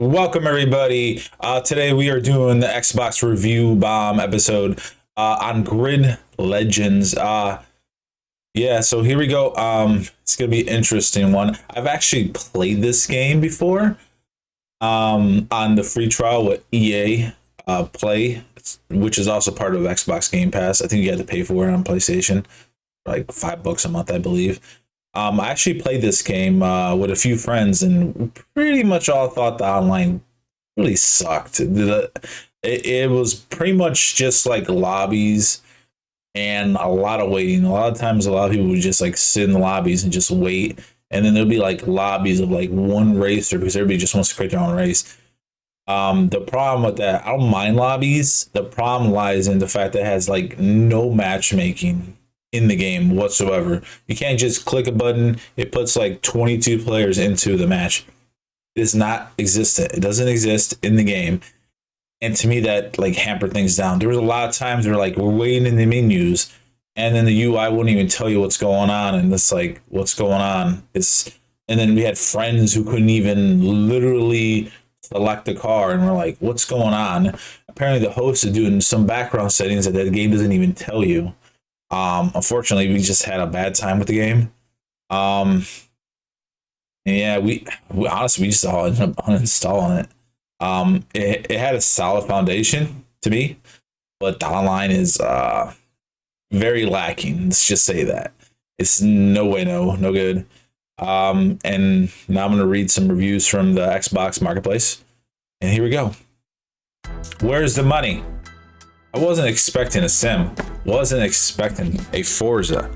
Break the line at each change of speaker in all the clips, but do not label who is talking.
Welcome everybody. Today we are doing the Xbox review bomb episode on Grid Legends. Yeah, so here we go. It's gonna be an interesting one. I've actually played this game before on the free trial with EA Play, which is also part of Xbox Game Pass. I think you had to pay for it on PlayStation, like $5 a month, I believe. I actually played this game with a few friends, and pretty much all thought the online really sucked. It was pretty much just like lobbies and a lot of waiting. A lot of times, a lot of people would just like sit in the lobbies and just wait, and then there'll be like lobbies of like one racer because everybody just wants to create their own race. The problem with that, I don't mind lobbies. The problem lies in the fact that it has like no matchmaking in the game whatsoever. You can't just click a button. It puts like 22 players into the match. It is not existent. It doesn't exist in the game. And to me, that like hampered things down. There was a lot of times where like we're waiting in the menus, and then the UI wouldn't even tell you what's going on, and it's like what's going on. And then we had friends who couldn't even literally select the car, and we're like, what's going on? Apparently, the host is doing some background settings that the game doesn't even tell you. Unfortunately, we just had a bad time with the game. Yeah, we honestly we just all ended up uninstalling it. It had a solid foundation to me, but the online is very lacking. Let's just say that it's no good. And now I'm gonna read some reviews from the Xbox Marketplace, and here we go. Where's the money? I wasn't expecting a sim. Wasn't expecting a Forza.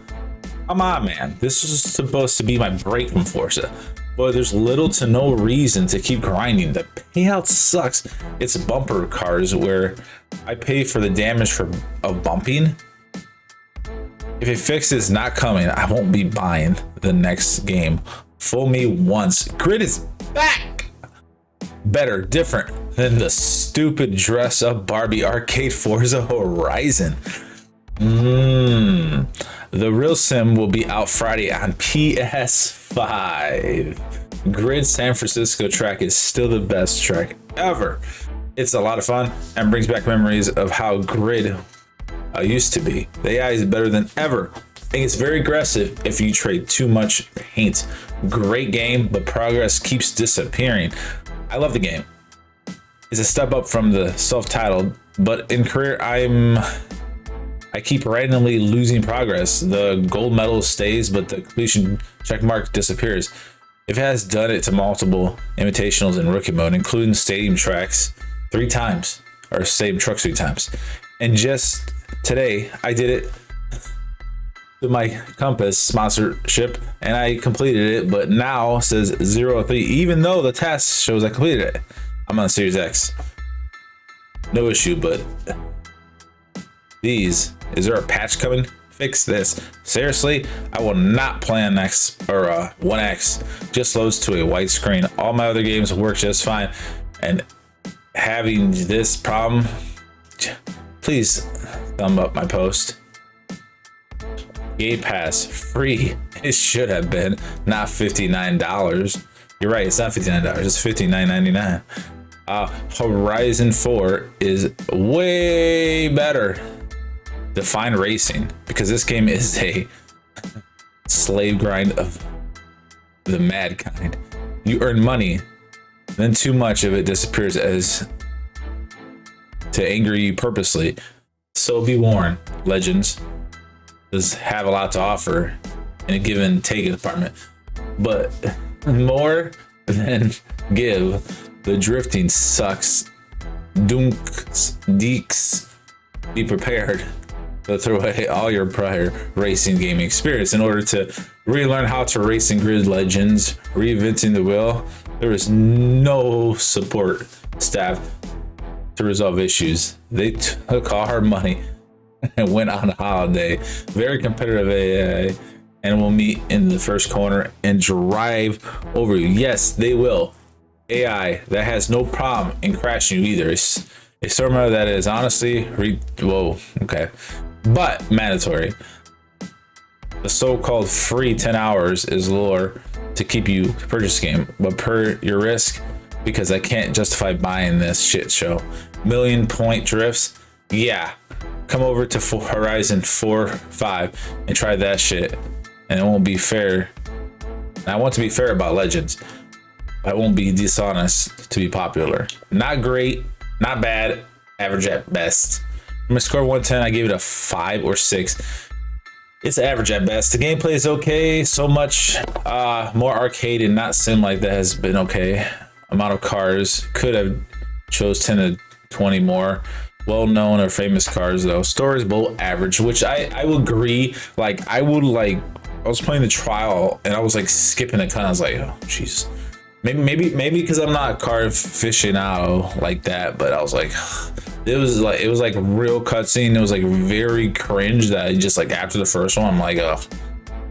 Come on, man. This was supposed to be my break from Forza. But there's little to no reason to keep grinding. The payout sucks. It's bumper cars where I pay for the damage of bumping. If it fixes not coming, I won't be buying the next game. Fool me once. Grid is back! Better, different than the stupid dress up Barbie arcade Forza Horizon. The real sim will be out Friday on PS5. Grid San Francisco track is still the best track ever. It's a lot of fun and brings back memories of how Grid used to be. The AI is better than ever. I think it's very aggressive if you trade too much paint. Great game, but progress keeps disappearing. I love the game. It's a step up from the self-titled, but in career I keep randomly losing progress. The gold medal stays, but the completion check mark disappears. It has done it to multiple invitationals in rookie mode, including stadium tracks 3 times, or stadium trucks 3 times. And just today, I did it to my Compass sponsorship, and I completed it, but now it says 0-3, even though the test shows I completed it. I'm on Series X. No issue, but is there a patch coming? Fix this. Seriously, I will not play on X or One X. Just loads to a white screen. All my other games work just fine, and having this problem, please thumb up my post. Game Pass free. It should have been, not $59. You're right, it's not $59, it's $59.99. Horizon 4 is way better. Define racing, because this game is a slave grind of the mad kind. You earn money, then too much of it disappears as to anger you purposely. So be warned, Legends does have a lot to offer in a give and take department, but more than give. The drifting sucks. Dunks, deeks. Be prepared to throw away all your prior racing gaming experience in order to relearn how to race in Grid Legends. Reinventing the wheel. There is no support staff to resolve issues. They took all our money and went on a holiday. Very competitive AI, and will meet in the first corner and drive over you. Yes, they will. AI that has no problem in crashing you either. It's a stormer that is honestly but mandatory. The so-called free 10 hours is lure to keep you to purchase the game, but per your risk, because I can't justify buying this shit show. Million point drifts, yeah. Come over to Horizon 4.5 and try that shit, and it won't be fair. And I want to be fair about Legends. I won't be dishonest to be popular. Not great, not bad, average at best. I'm gonna score 110. I gave it a 5 or 6. It's average at best. The gameplay is okay. So much more arcade and not sim like that has been okay. Amount of cars, could have chose 10 to 20 more well-known or famous cars though. Stories below average, which I would agree. Like I was playing the trial and I was like skipping a cut. I was like, oh jeez. Maybe because I'm not car aficionado like that, but I was like, it was like real cutscene. It was like very cringe that I just like after the first one, I'm like, oh,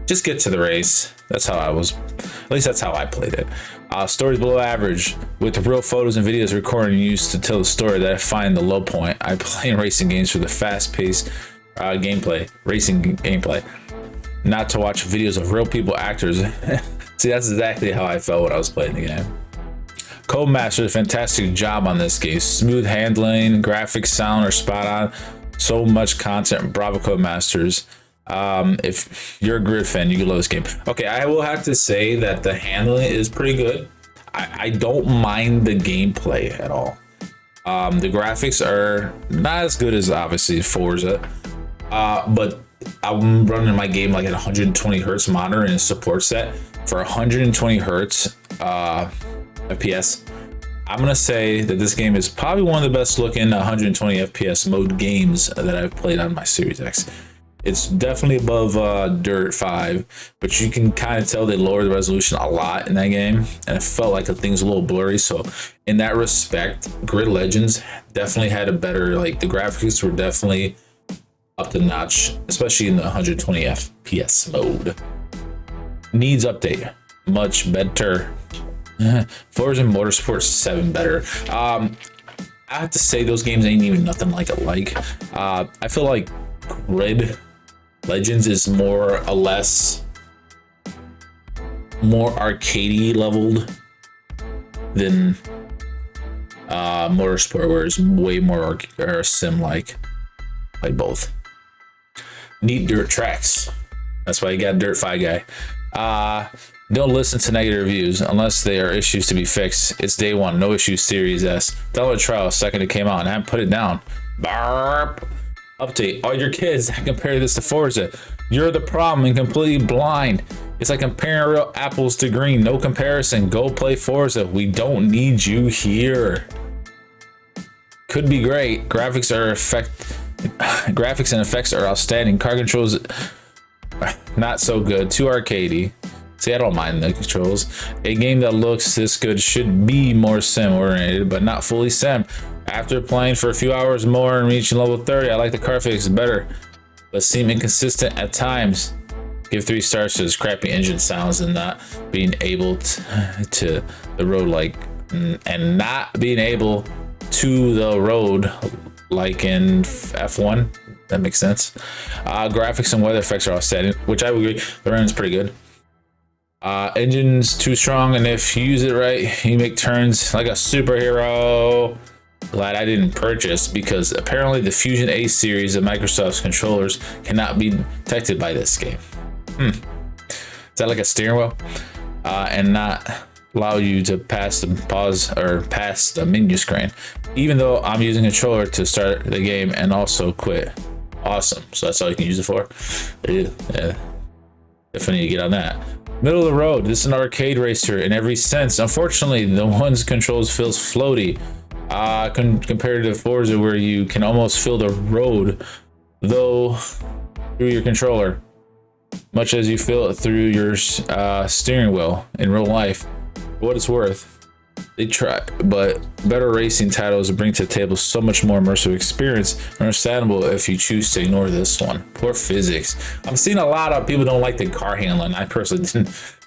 just get to the race. That's how I was, at least that's how I played it. Stories below average with the real photos and videos recorded and used to tell the story that I find the low point. I play racing games for the fast-paced racing gameplay, not to watch videos of real people, actors. See, that's exactly how I felt when I was playing the game. Codemaster did a fantastic job on this game. Smooth handling, graphics, sound are spot on. So much content. Bravo Codemasters. If you're a grid fan, you can love this game. Okay, I will have to say that the handling is pretty good. I don't mind the gameplay at all. The graphics are not as good as obviously Forza, but I'm running my game like at 120 hertz monitor and it supports that. For 120 hertz FPS, I'm gonna say that this game is probably one of the best looking 120 FPS mode games that I've played on my Series X. It's definitely above Dirt 5, but you can kind of tell they lowered the resolution a lot in that game, and it felt like the thing's a little blurry. So in that respect, Grid Legends definitely had a better, like the graphics were definitely up to notch, especially in the 120 FPS mode. Needs update, much better. Forza Motorsport 7 better. I have to say those games ain't even nothing like alike. I feel like Grid Legends is more or less more arcadey leveled than Motorsport, where it's way more sim like both. Need dirt tracks. That's why you got Dirt 5 guy. Don't listen to negative reviews unless they are issues to be fixed. It's day one, no issues. Series S. Download trial second it came out and I haven't put it down. Barp. Update. All your kids compare this to Forza. You're the problem and completely blind. It's like comparing real apples to green. No comparison. Go play Forza. We don't need you here. Could be great. Graphics and effects are outstanding. Car controls not so good. Too arcadey. See, I don't mind the controls. A game that looks this good should be more sim oriented, but not fully sim. After playing for a few hours more and reaching level 30, I like the car fix better, but seem inconsistent at times. Give 3 stars to this crappy engine sounds and not being able to the road and not being able to the road like in F1. That makes sense. Graphics and weather effects are outstanding, which I would agree. The run's pretty good. Engine's too strong, and if you use it right, you make turns like a superhero. Glad I didn't purchase, because apparently the Fusion A series of Microsoft's controllers cannot be detected by this game. Is that like a steering wheel? And not allow you to pass the menu screen, even though I'm using a controller to start the game and also quit. Awesome. So that's all you can use it for. Yeah. Definitely need to get on that. Middle of the road. This is an arcade racer in every sense. Unfortunately, the one's controls feels floaty. Compared to Forza, where you can almost feel the road though through your controller, much as you feel it through your steering wheel in real life. For what it's worth, they try, but better racing titles bring to the table so much more immersive experience. Understandable if you choose to ignore this one. Poor physics. I'm seeing a lot of people don't like the car handling. I personally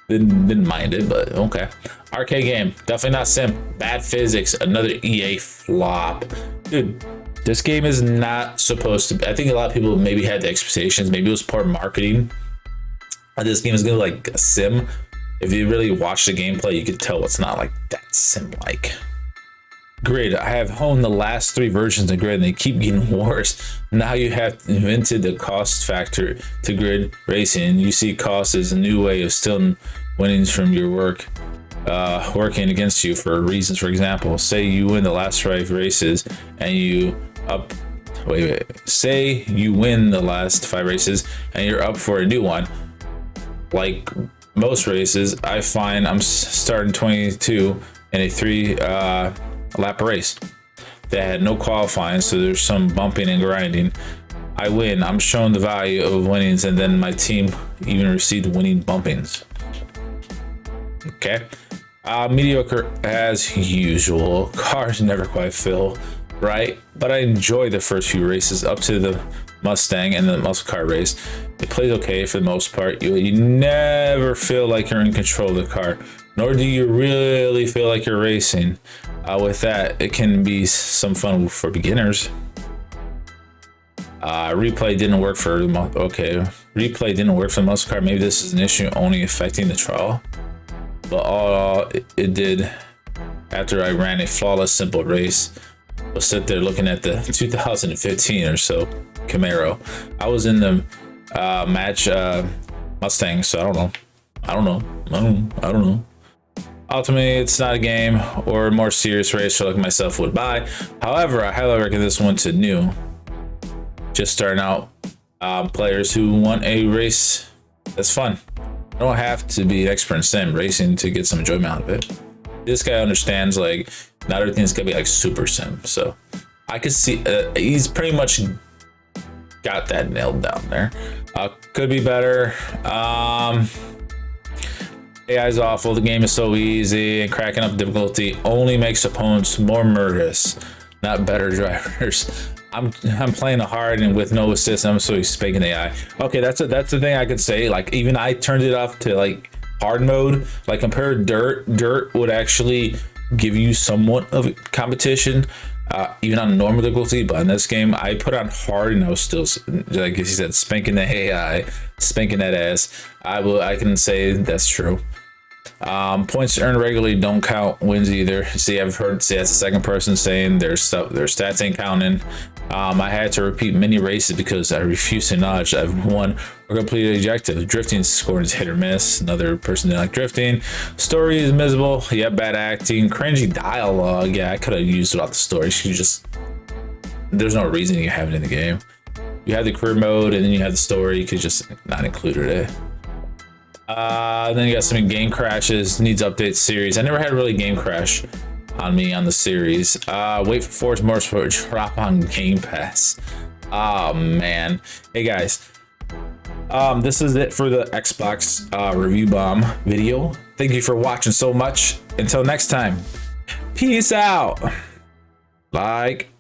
didn't mind it, but okay. Arcade game, definitely not sim. Bad physics, another EA flop. Dude, this game is not supposed to be. I think a lot of people maybe had the expectations. Maybe it was part marketing. This game is gonna be like a sim, If you really watch the gameplay, you can tell it's not like that sim-like. Grid, I have honed the last 3 versions of Grid and they keep getting worse. Now you have invented the cost factor to Grid racing. You see cost as a new way of stealing winnings from your work, working against you for reasons. For example, say you win the last 5 races and you up. Say you win the last 5 races and you're up for a new one. Like most races, I find I'm starting 22 in a 3 lap race that had no qualifying, so there's some bumping and grinding. I win, I'm shown the value of winnings, and then my team even received winning bumpings. Okay, mediocre as usual. Cars never quite fill right, but I enjoy the first few races up to the Mustang and the muscle car race. It plays okay for the most part. You never feel like you're in control of the car, nor do you really feel like you're racing. With that, it can be some fun for beginners. Replay didn't work for the replay didn't work for the muscle car. Maybe this is an issue only affecting the trial, but all it did after I ran a flawless simple race was sit there looking at the 2015 or so Camaro. I was in the match Mustang, so I don't know. Ultimately, it's not a game or a more serious race like myself would buy. However, I highly recommend this one to new, just starting out players who want a race that's fun. I don't have to be an expert in sim racing to get some enjoyment out of it. This guy understands like not everything's gonna be like super sim, so I could see he's pretty much got that nailed down there. Could be better. AI is awful. The game is so easy, and cracking up difficulty only makes opponents more murderous, not better drivers. I'm playing a hard and with no assist. I'm so spanking AI. Okay, that's the thing I could say. Like even I turned it off to like hard mode. Like compared to Dirt would actually give you somewhat of competition, even on normal difficulty. But in this game, I put on hard and I was still, like he said, spanking the AI, spanking that ass. I can say that's true. Points earned regularly don't count wins either. See, I've heard that's the second person saying their stats ain't counting. I had to repeat many races because I refuse to acknowledge I've won or completed objective. Drifting score is hit or miss. Another person didn't like drifting. Story is miserable. Yeah, bad acting, cringy dialogue. Yeah, I could have used without the story. There's no reason you have it in the game. You have the career mode and then you have the story. You could just not include it. Then you got some game crashes, needs update series. I never had really game crash on me on the series. Wait for Forza Motorsport to drop on Game Pass. Oh man. Hey guys, this is it for the Xbox review bomb video. Thank you for watching so much. Until next time, peace out. Like